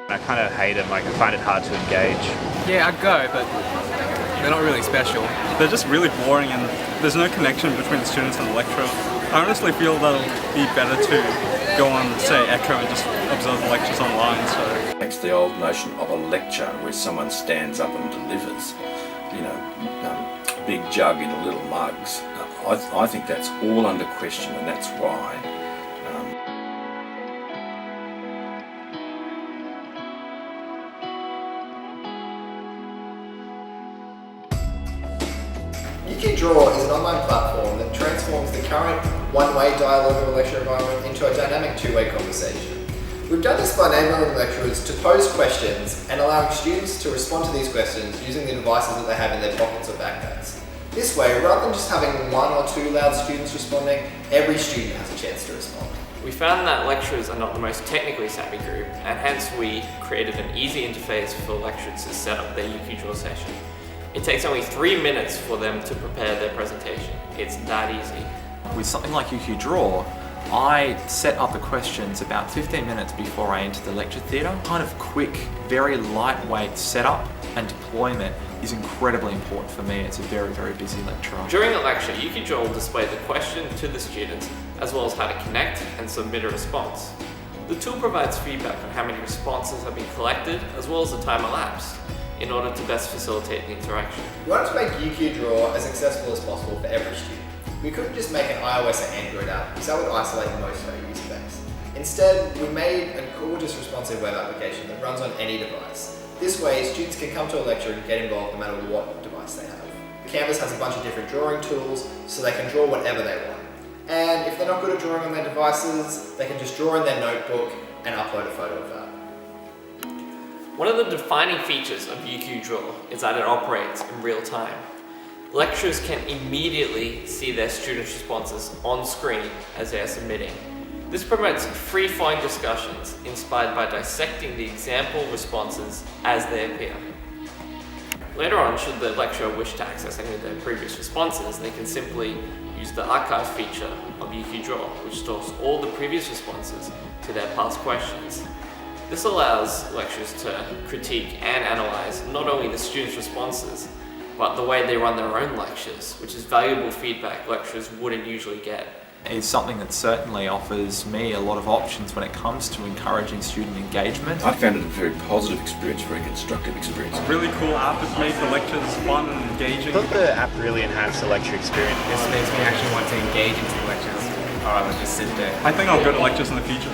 I kind of hate them, like I find it hard to engage. Yeah, I'd go, but they're not really special. They're just really boring and there's no connection between the students and the lecturer. I honestly feel that it'll be better to go on, say, Echo and just observe the lectures online. So it's the old notion of a lecture where someone stands up and delivers, big jug in little mugs. I think that's all under question, and that's why UQDraw is an online platform that transforms the current one-way dialogue of a lecture environment into a dynamic two-way conversation. We've done this by enabling lecturers to pose questions and allowing students to respond to these questions using the devices that they have in their pockets or backpacks. This way, rather than just having one or two loud students responding, every student has a chance to respond. We found that lecturers are not the most technically savvy group, and hence we created an easy interface for lecturers to set up their UQDraw session. It takes only 3 minutes for them to prepare their presentation. It's that easy. With something like UQDraw, I set up the questions about 15 minutes before I enter the lecture theatre. Kind of quick, very lightweight setup and deployment is incredibly important for me. It's a very, very busy lecture. During a lecture, UQDraw will display the question to the students, as well as how to connect and submit a response. The tool provides feedback on how many responses have been collected, as well as the time elapsed, in order to best facilitate the interaction. We wanted to make UQDraw as accessible as possible for every student. We couldn't just make an iOS and Android app, because that would isolate most of our user base. Instead, we made a gorgeous responsive web application that runs on any device. This way, students can come to a lecture and get involved no matter what device they have. Canvas has a bunch of different drawing tools, so they can draw whatever they want. And if they're not good at drawing on their devices, they can just draw in their notebook and upload a photo of that. One of the defining features of UQDraw is that it operates in real time. Lecturers can immediately see their students' responses on screen as they are submitting. This promotes free-flowing discussions inspired by dissecting the example responses as they appear. Later on, should the lecturer wish to access any of their previous responses, they can simply use the archive feature of UQDraw, which stores all the previous responses to their past questions. This allows lecturers to critique and analyze not only the students' responses, but the way they run their own lectures, which is valuable feedback lecturers wouldn't usually get. It's something that certainly offers me a lot of options when it comes to encouraging student engagement. I found it a very positive experience, very constructive experience. really cool app. It's made the lectures fun and engaging. I thought the app really enhanced the lecture experience. This makes me actually want to engage into the lectures rather than just sit there. I think I'll go to lectures in the future.